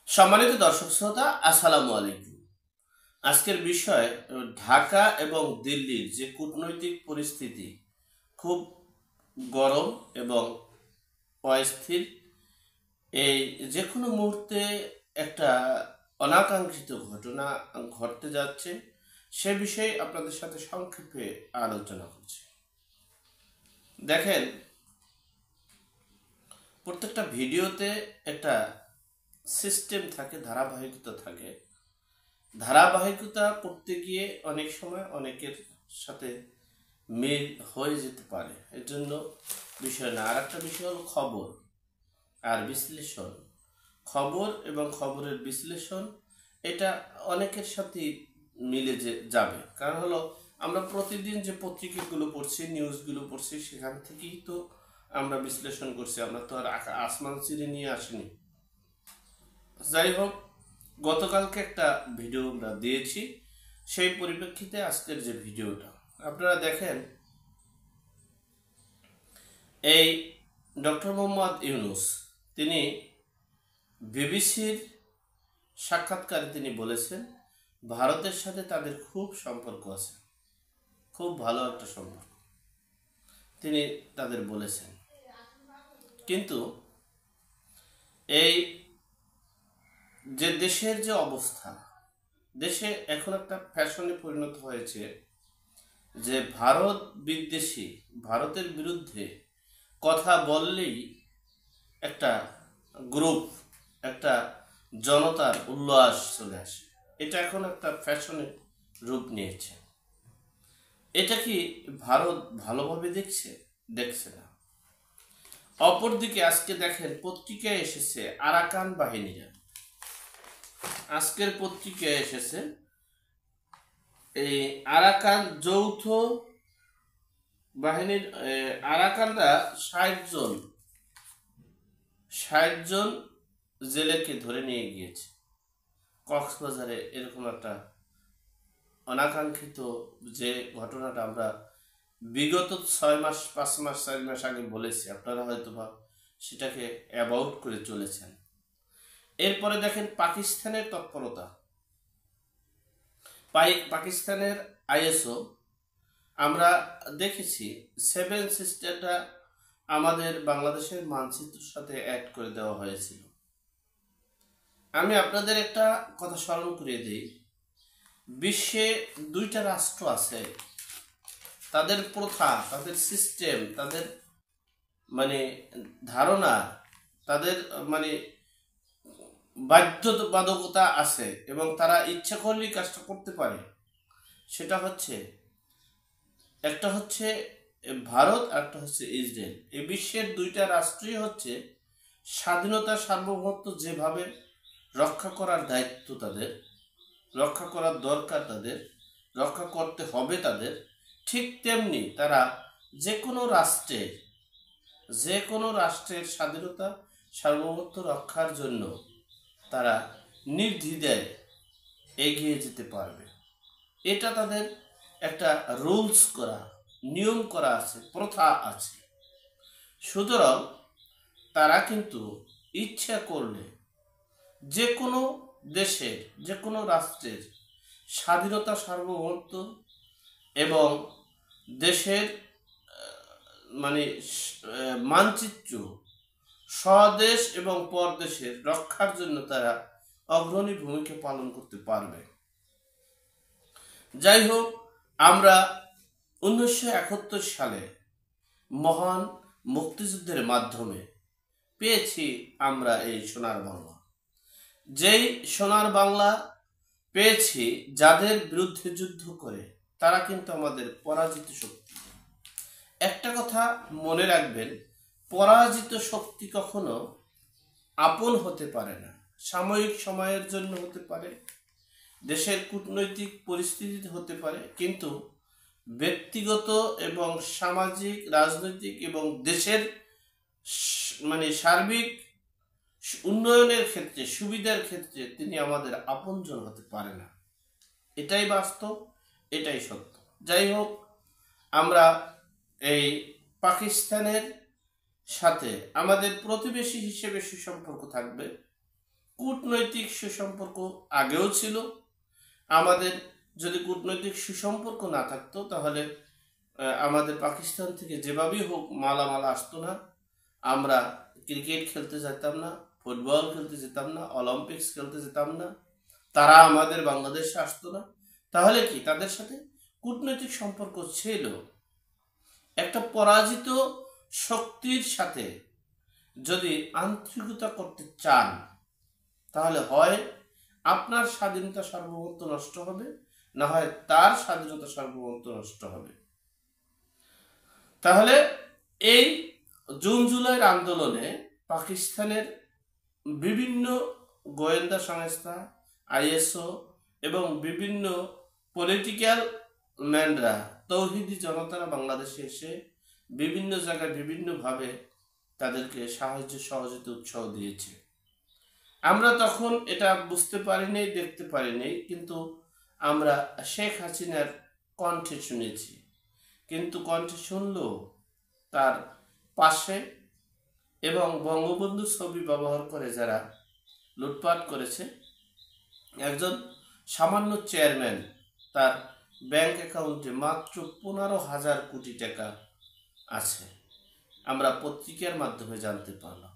সম্মানিত দর্শক শ্রোতা, আসসালামু আলাইকুম। আজকের বিষয় ঢাকা এবং দিল্লির যে কূটনৈতিক পরিস্থিতি খুব গরম এবং অস্থির। এই যে কোনো মুহূর্তে একটা অনাকাঙ্ক্ষিত ঘটনা ঘটতে যাচ্ছে, সে বিষয়ে আপনাদের সাথে সংক্ষেপে আলোচনা করছি। দেখেন, প্রত্যেকটা ভিডিওতে একটা সিস্টেম থাকে, ধারাবাহিকতা থাকে। ধারাবাহিকতা করতে গিয়ে অনেক সময় অনেকের সাথে মিল হয়ে যেতে পারে, এর জন্য বিষয় না। আর একটা বিষয় হলো খবর আর বিশ্লেষণ। খবর এবং খবরের বিশ্লেষণ, এটা অনেকের সাথে মিলে যাবে। কারণ হলো, আমরা প্রতিদিন যে পত্রিকাগুলো পড়ছি, নিউজগুলো পড়ছি, সেখান থেকেই তো আমরা বিশ্লেষণ করছি। আমরা তো আর আসমান চিরে নিয়ে আসিনি। যাই হোক, গতকালকে একটা ভিডিও আমরা দিয়েছি, সেই পরিপ্রেক্ষিতে আজকের যে ভিডিওটা আপনারা দেখেন, এই ডক্টর মোহাম্মদ ইউনূস তিনি বিবিসির সাক্ষাৎকারে তিনি বলেছেন ভারতের সাথে তাদের খুব সম্পর্ক আছে, খুব ভালো একটা সম্পর্ক তিনি তাদের বলেছেন। কিন্তু এই যে দেশের যে অবস্থা, দেশে এখন একটা ফ্যাশনে পরিণত হয়েছে যে ভারত বিদ্বেষী, ভারতের বিরুদ্ধে কথা বললেই একটা গ্রুপ, একটা জনতার উল্লাস চলে আসে। এটা এখন একটা ফ্যাশনে রূপ নিয়েছে। এটা কি ভারত ভালোভাবে দেখছে? দেখছে না। অপরদিকে আজকে দেখেন, পত্রিকায় এসেছে আরাকান বাহিনীরা, আজকের পত্রিকায় এসেছে এই আরাকান যৌথ বাহিনীর আরাকানরা 60 জন জেলেকে ধরে নিয়ে গিয়েছে কক্সবাজারে। এরকম একটা অনাকাঙ্ক্ষিত যে ঘটনাটা আমরা বিগত 6 মাস 5 মাস 4 মাস আগে বলেছি, আপনারা হয়তো বা সেটাকে অ্যাবাউট করে চলেছেন। এরপরে দেখেন পাকিস্তানের তৎপরতা। পাকিস্তানের আইএসও আমরা দেখেছি 7 সিস্টারটা আমাদের বাংলাদেশের মানচিত্রের সাথে অ্যাড করে দেওয়া হয়েছিল। আমি আপনাদের একটা কথা স্মরণ করিয়ে দিই, বিশ্বে 2টা রাষ্ট্র আছে, তাদের প্রথা, তাদের সিস্টেম, তাদের মানে ধারণা, তাদের মানে বাধ্যবাধকতা আছে এবং তারা ইচ্ছা করলেই কাজটা করতে পারে। সেটা হচ্ছে, একটা হচ্ছে ভারত আর একটা হচ্ছে ইসরায়েল। এই বিশ্বের 2টা রাষ্ট্রই হচ্ছে স্বাধীনতা সার্বভৌমত্ব যেভাবে রক্ষা করার দায়িত্ব তাদের, রক্ষা করার দরকার তাদের, রক্ষা করতে হবে তাদের, ঠিক তেমনি তারা যে কোনো রাষ্ট্রের স্বাধীনতা সার্বভৌমত্ব রক্ষার জন্য তারা নির্দ্বিধায় এগিয়ে যেতে পারবে। এটা তাদের একটা রুলস করা, নিয়ম করা আছে, প্রথা আছে। সুতরাং তারা কিন্তু ইচ্ছা করলে যে কোনো দেশের, যে কোনো রাষ্ট্রের স্বাধীনতা সার্বভৌমত্ব এবং দেশের মানে মানচিত্র, স্বদেশ এবং পরদেশের রক্ষার জন্য তারা অগ্রণী ভূমিকা পালন করতে পারবে। যাই হোক, আমরা 1971 সালে মহান মুক্তিযুদ্ধের মাধ্যমে পেয়েছি আমরা এই সোনার বাংলা। যেই সোনার বাংলা পেয়েছি, যাদের বিরুদ্ধে যুদ্ধ করে তারা কিন্তু আমাদের পরাজিত শক্তি। একটা কথা মনে রাখবেন, পরাজিত শক্তি কখনো আপন হতে পারে না। সাময়িক সময়ের জন্য হতে পারে, দেশের কূটনৈতিক পরিস্থিতিতে হতে পারে, কিন্তু ব্যক্তিগত এবং সামাজিক, রাজনৈতিক এবং দেশের মানে সার্বিক উন্নয়নের ক্ষেত্রে, সুবিধার ক্ষেত্রে তিনি আমাদের আপনজন হতে পারে না। এটাই বাস্তব, এটাই সত্য। যাই হোক, আমরা এই পাকিস্তানের সাথে আমাদের প্রতিবেশী হিসেবে সুসম্পর্ক থাকবে, কূটনৈতিক সুসম্পর্ক আগেও ছিল। আমাদের যদি কূটনৈতিক সুসম্পর্ক না থাকতো তাহলে আমাদের পাকিস্তান থেকে যেভাবেই হোক মালামাল আসতো না, আমরা ক্রিকেট খেলতে যেতাম না, ফুটবল খেলতে যেতাম না, অলিম্পিক্স খেলতে যেতাম না, তারা আমাদের বাংলাদেশে আসতো না। তাহলে কি তাদের সাথে কূটনৈতিক সম্পর্ক ছিল। একটা পরাজিত শক্তির সাথে যদি আন্তরিকতা করতে চান তাহলে হয় আপনার স্বাধীনতা সার্বভৌমত্ব নষ্ট হবে, না হয় তার স্বাধীনতা সার্বভৌমত্ব নষ্ট হবে। তাহলে এই জুন জুলাইয়ের আন্দোলনে পাকিস্তানের বিভিন্ন গোয়েন্দা সংস্থা, আইএসও এবং বিভিন্ন পলিটিক্যাল ম্যানরা, তৌহিদি জনতারা বাংলাদেশে এসে বিভিন্ন জায়গায় বিভিন্নভাবে তাদেরকে সাহায্য সহযোগিতা উৎসাহ দিয়েছে। আমরা তখন এটা বুঝতে পারিনি, দেখতে পারিনি, কিন্তু আমরা শেখ হাসিনার কণ্ঠে শুনেছি। কিন্তু কণ্ঠে শুনলেও তার পাশে এবং বঙ্গবন্ধু ছবি ব্যবহার করে যারা লুটপাট করেছে, একজন সামান্য চেয়ারম্যান, তার ব্যাংক অ্যাকাউন্টে মাত্র 15,000 কোটি টাকা আছে, আমরা পত্রিকার মাধ্যমে জানতে পারলাম।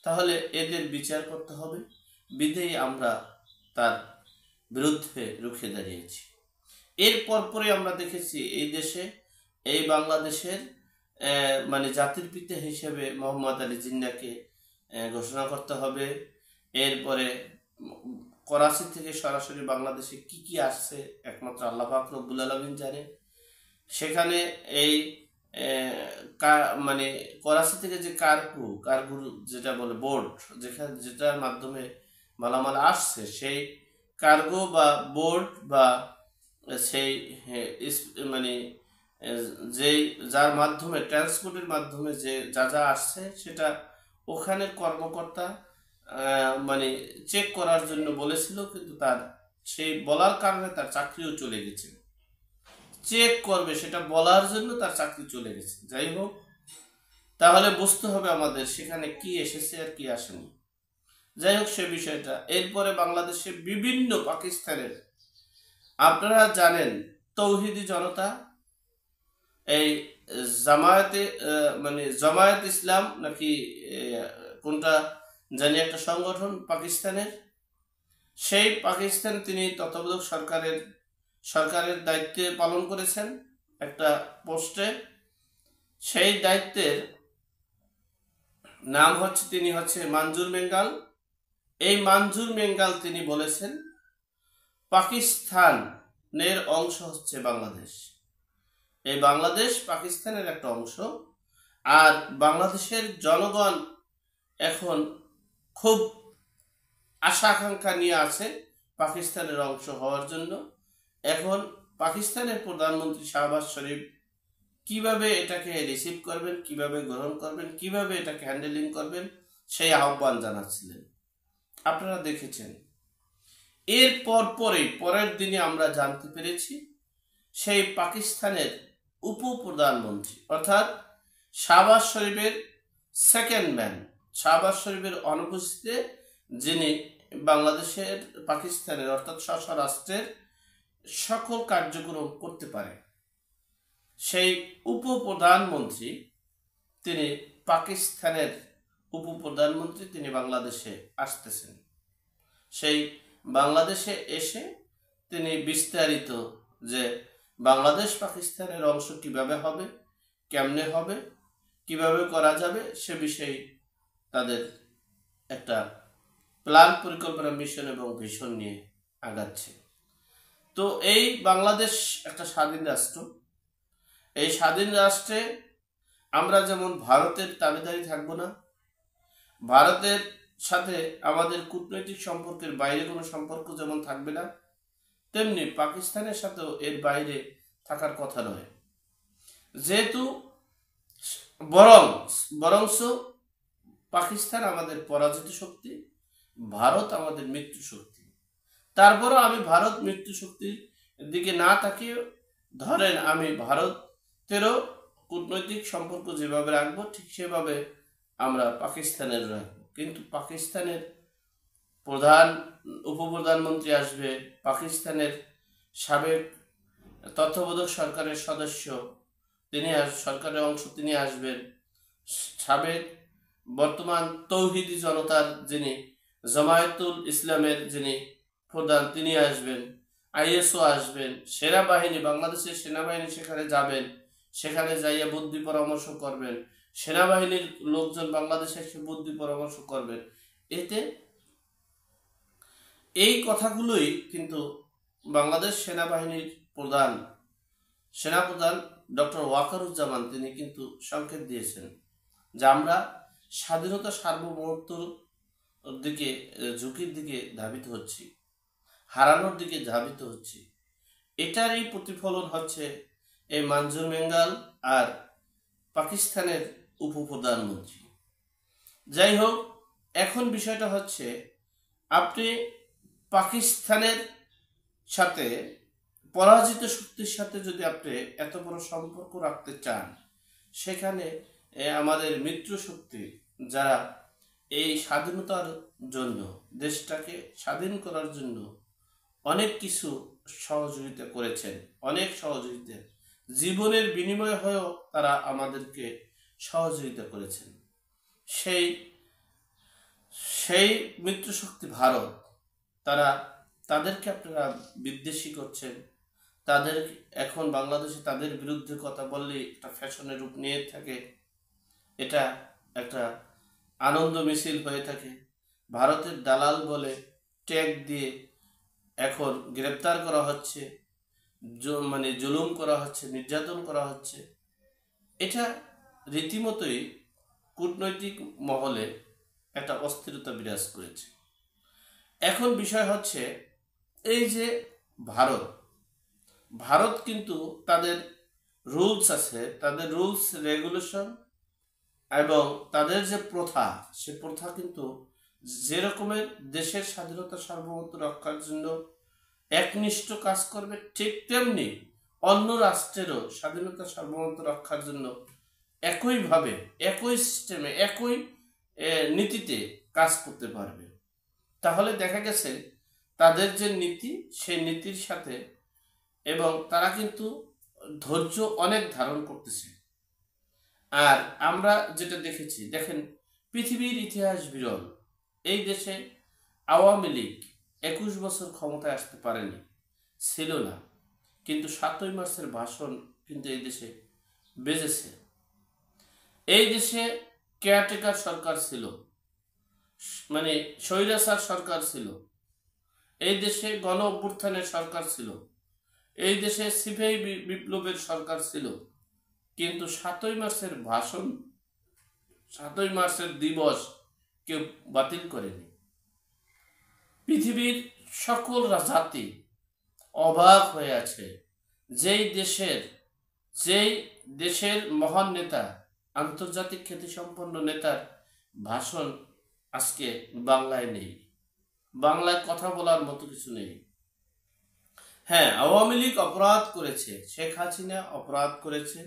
তাহলে এদের বিচার করতে হবে, বিধেই আমরা তার বিরুদ্ধে রুখে দাঁড়িয়েছি। এর পরপরই আমরা দেখেছি এই দেশে, এই বাংলাদেশের মানে জাতির পিতা হিসেবে মোহাম্মদ আলী জিন্নাহকে ঘোষণা করতে হবে। এরপরে করাচি থেকে সরাসরি বাংলাদেশে কি কি আসছে একমাত্র আল্লাহ পাক রব্বুল আলামিন জানে। সেখানে এই মানে করাচি থেকে যে কার্গো যেটা বলে বোর্ড, যেটার মাধ্যমে মালামাল আসছে, সেই কার্গো বা বোর্ড বা সেই মানে যেই যার মাধ্যমে ট্রান্সপোর্টের মাধ্যমে যে যা যা আসছে সেটা ওখানের কর্মকর্তা মানে চেক করার জন্য বলেছিল, কিন্তু তার সেই বলার কারণে তার চাকরিও চলে গেছে। চেক করবে সেটা বলার জন্য তার চাকরি চলে গেছে। যাই হোক, তাহলে বুঝতে হবে আমাদের সেখানে কি এসেছে আর কি আসেনি। যাই হোক, সে বিষয়টা। এরপরে বাংলাদেশে বিভিন্ন পাকিস্তানের, আপনারা জানেন তৌহিদি জনতা, এই জামায়াতে মানে জামায়াত ইসলাম নাকি কোনটা জানি একটা সংগঠন পাকিস্তানের, সেই পাকিস্তান তিনি তত্ত্বাবধায়ক সরকারের দায়িত্বে পালন করেছেন একটা পোস্টে। সেই দায়িত্বের নাম হচ্ছে, তিনি হচ্ছে মঞ্জুর মেঙ্গাল। এই মঞ্জুর মেঙ্গাল তিনি বলেছেন পাকিস্তানের অংশ হচ্ছে বাংলাদেশ, এই বাংলাদেশ পাকিস্তানের একটা অংশ। আর বাংলাদেশের জনগণ এখন খুব আশা আকাঙ্ক্ষা নিয়ে আছে পাকিস্তানের অংশ হওয়ার জন্য। এখন পাকিস্তানের প্রধানমন্ত্রী শাহবাজ শরীফ কিভাবে এটাকে রিসিভ করবেন, কিভাবে গ্রহণ করবেন, কিভাবে এটাকে হ্যান্ডেলিং করবেন, সেই আহ্বান জানাচ্ছিলেন, আপনারা দেখেছেন। এর পরের দিনে আমরা জানতে পেরেছি সেই পাকিস্তানের উপপ্রধানমন্ত্রী অর্থাৎ শাহবাজ শরীফের সেকেন্ড ম্যান, শাহবাজ শরীফের অনুপস্থিতিতে যিনি বাংলাদেশের পাকিস্তানের অর্থাৎ স্বরাষ্ট্রের সকল কার্যক্রম করতে পারে, সেই উপপ্রধানমন্ত্রী, তিনি পাকিস্তানের উপপ্রধানমন্ত্রী, তিনি বাংলাদেশে আসতেছেন। সেই বাংলাদেশে এসে তিনি বিস্তারিত যে বাংলাদেশ পাকিস্তানের অংশ কিভাবে হবে, কেমনে হবে, কিভাবে করা যাবে, সে বিষয়ে তাদের একটা প্ল্যান, পরিকল্পনা, মিশন এবং ভিশন নিয়ে আগাচ্ছে। তো এই বাংলাদেশ একটা স্বাধীন রাষ্ট্র। এই স্বাধীন রাষ্ট্রে আমরা যেমন ভারতের দাবিদারি থাকব না, ভারতের সাথে আমাদের কূটনৈতিক সম্পর্কের বাইরে কোনো সম্পর্ক যেমন থাকবে না, তেমনি পাকিস্তানের সাথেও এর বাইরে থাকার কথা নয়। যেহেতু বরংস পাকিস্তান আমাদের পরাজিত শক্তি, ভারত আমাদের মৃত্যু শক্তি। তারপরও আমি ভারত মৃত্যু শক্তির দিকে না তাকিয়ে, ধরেন আমি ভারতেরও কূটনৈতিক সম্পর্ক যেভাবে রাখবো ঠিক সেভাবে আমরা পাকিস্তানের রাখবো, কিন্তু পাকিস্তানের উপপ্রধানমন্ত্রী আসবে, পাকিস্তানের সাবেক তত্ত্বাবধায়ক সরকারের সদস্য তিনি সরকারের অংশ তিনি আসবেন, সাবেক বর্তমান তৌহিদি জনতার যিনি জামায়াতুল ইসলামের যিনি প্রধান তিনি আসবেন, আইএসও আসবেন, সেনাবাহিনী বাংলাদেশের সেনাবাহিনী সেখানে যাবেন, সেখানে যাইয়া বুদ্ধি পরামর্শ করবেন, সেনাবাহিনীর লোকজন বাংলাদেশে এসে বুদ্ধি পরামর্শ করবেন। এতে এই কথাগুলোই কিন্তু বাংলাদেশ সেনাবাহিনীর সেনাপ্রধান ডক্টর ওয়াকারুজ্জামান তিনি কিন্তু সংকেত দিয়েছেন যে আমরা স্বাধীনতা সার্বভৌমত্বর দিকে ঝুঁকির দিকে ধাবিত হচ্ছি, হারানোর দিকে ধাবিত হচ্ছি। এটারই প্রতিফলন হচ্ছে এই মানজুর মেঙ্গাল আর পাকিস্তানের উপপ্রধানমন্ত্রী। যাই হোক, এখন বিষয়টা হচ্ছে আপনি পাকিস্তানের সাথে পরাজিত শক্তির সাথে যদি আপনি এত বড় সম্পর্ক রাখতে চান, সেখানে আমাদের মিত্র শক্তি যারা এই স্বাধীনতার জন্য দেশটাকে স্বাধীন করার জন্য অনেক কিছু সহযোগিতা করেছেন, অনেক সহযোগিতা জীবনের বিনিময় হয়েও তারা আমাদেরকে সহযোগিতা করেছেন। সেই মিত্র শক্তি ভারত, তাদেরকে আপনারা বিদ্বেষী করছেন। তাদের এখন বাংলাদেশে তাদের বিরুদ্ধে কথা বললে একটা ফ্যাশনের রূপ নিয়ে থাকে, এটা একটা আনন্দ মিছিল হয়ে থাকে। ভারতের দালাল বলে ট্যাগ দিয়ে এখন গ্রেপ্তার করা হচ্ছে, মানে জুলুম করা হচ্ছে, নির্যাতন করা হচ্ছে। এটা রীতিমতোই কূটনৈতিক মহলে একটা অস্থিরতা বিরাজ করেছে। এখন বিষয় হচ্ছে এই যে ভারত কিন্তু তাদের রুলস আছে, তাদের রুলস রেগুলেশন এবং তাদের যে প্রথা, সে প্রথা কিন্তু যে রকমের দেশের স্বাধীনতা সার্বভৌমত্ব রক্ষার জন্য একনিষ্ঠ কাজ করবে, ঠিক তেমনি অন্য রাষ্ট্রেরও স্বাধীনতা সার্বভৌমত্ব রক্ষার জন্য একইভাবে, একই সিস্টেমে, একই নীতিতে কাজ করতে পারবে। তাহলে দেখা গেছে তাদের যে নীতি, সেই নীতির সাথে এবং তারা কিন্তু ধৈর্য অনেক ধারণ করতেছে। আর আমরা যেটা দেখেছি, দেখেন পৃথিবীর ইতিহাস বিরল, এই দেশে আওয়ামী লীগ 21 বছর ক্ষমতায় আসতে পারেনি, ছিল না, কিন্তু 7ই মার্চের ভাষণ কিন্তু এই দেশে বেজেছে। এই দেশে কেয়ারটেকার সরকার ছিল, মানে স্বৈরাচার সরকার ছিল, এই দেশে গণ অভ্যুত্থানের সরকার ছিল, এই দেশে সিপাহী বিপ্লবের সরকার ছিল, কিন্তু 7ই মার্চের ভাষণ, 7ই মার্চের দিবস কেউ বাতিল করেনি। পৃথিবীর সকল জাতি অবাক হয়ে আছে, যেই দেশের মহান নেতা, আন্তর্জাতিক খ্যাতিসম্পন্ন নেতার ভাষণ আজকে বাংলায় নেই, বাংলায় কথা বলার মতো কিছু নেই। হ্যাঁ, আওয়ামী লীগ অপরাধ করেছে, শেখ হাসিনা অপরাধ করেছে,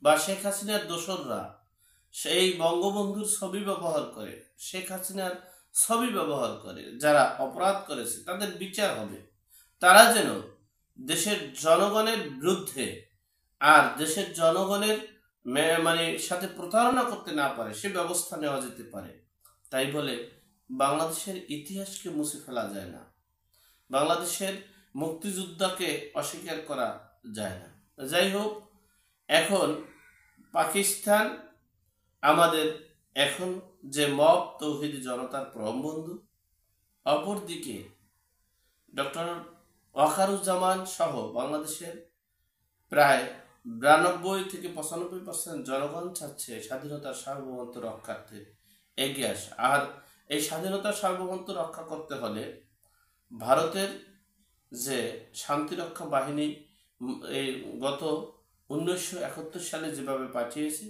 বা শেখ হাসিনার দোসররা সেই বঙ্গবন্ধুর ছবি ব্যবহার করে, শেখ হাসিনার ছবি ব্যবহার করে, যারা অপরাধ করেছে তাদের বিচার হবে। তারা যেন দেশের জনগণের বিরুদ্ধে আর দেশের জনগণের মানে সাথে প্রতারণা করতে না পারে, সে ব্যবস্থা নেওয়া যেতে পারে। তাই বলে বাংলাদেশের ইতিহাসকে মুছে ফেলা যায় না, বাংলাদেশের মুক্তিযোদ্ধাকে অস্বীকার করা যায় না। যাই হোক, এখন পাকিস্তান আমাদের এখন যে মব তৌহিদি জনতার পরম বন্ধু, অপরদিকে ডক্টর ওয়াকারুজ্জামান সহ বাংলাদেশের প্রায় 92 থেকে 95% জনগণ চাচ্ছে স্বাধীনতার সার্বভৌমত্ব রক্ষার্থে এগিয়ে আসে। আর এই স্বাধীনতার সার্বভৌমত্ব রক্ষা করতে হলে ভারতের যে শান্তিরক্ষা বাহিনী এই গত 1971 সালে যেভাবে পাঠিয়েছে,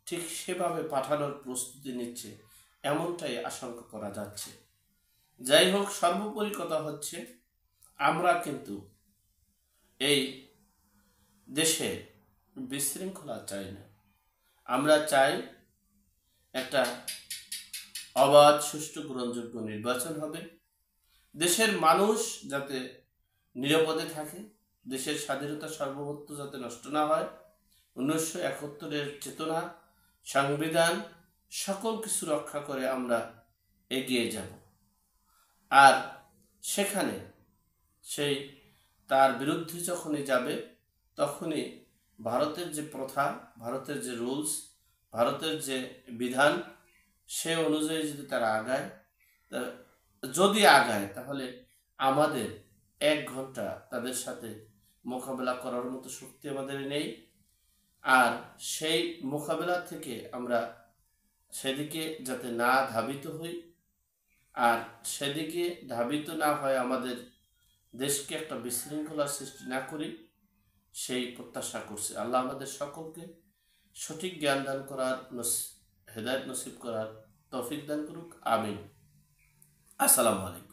ঠিক সেভাবে পাঠানোর প্রস্তুতি নিচ্ছে, এমনটাই আশঙ্কা করা যাচ্ছে। যাই হোক, সর্বোপরি কথা হচ্ছে আমরা কিন্তু এই দেশে বিশৃঙ্খলা চাই না, আমরা চাই একটা অবাধ, সুষ্ঠু, গ্রহণযোগ্য নির্বাচন হবে, দেশের মানুষ যাতে নিরাপদে থাকে, দেশের স্বাধীনতা সার্বভৌমত্ব যাতে নষ্ট না হয়, 1971-এর চেতনা, সংবিধান সকল কিছু রক্ষা করে আমরা এগিয়ে যাব। আর সেখানে সেই তার বিরুদ্ধে যখনই যাবে তখনই ভারতের যে প্রথা, ভারতের যে রুলস, ভারতের যে বিধান, সে অনুযায়ী যদি তারা আগায়, যদি আগায় তাহলে আমাদের 1 ঘন্টা তাদের সাথে মোকাবেলা করার মতো শক্তি আমাদের নেই। আর সেই মোকাবেলা থেকে আমরা সেদিকে যাতে না ধাবিত হই, আর সেদিকে ধাবিত না হয় আমাদের দেশকে একটা বিশৃঙ্খলার সৃষ্টি না করি, সেই প্রত্যাশা করছি। আল্লাহ আমাদের সকলকে সঠিক জ্ঞান দান করার, হেদায়েত নসিব করার তৌফিক দান করুক। আমিন। আসসালামু আলাইকুম।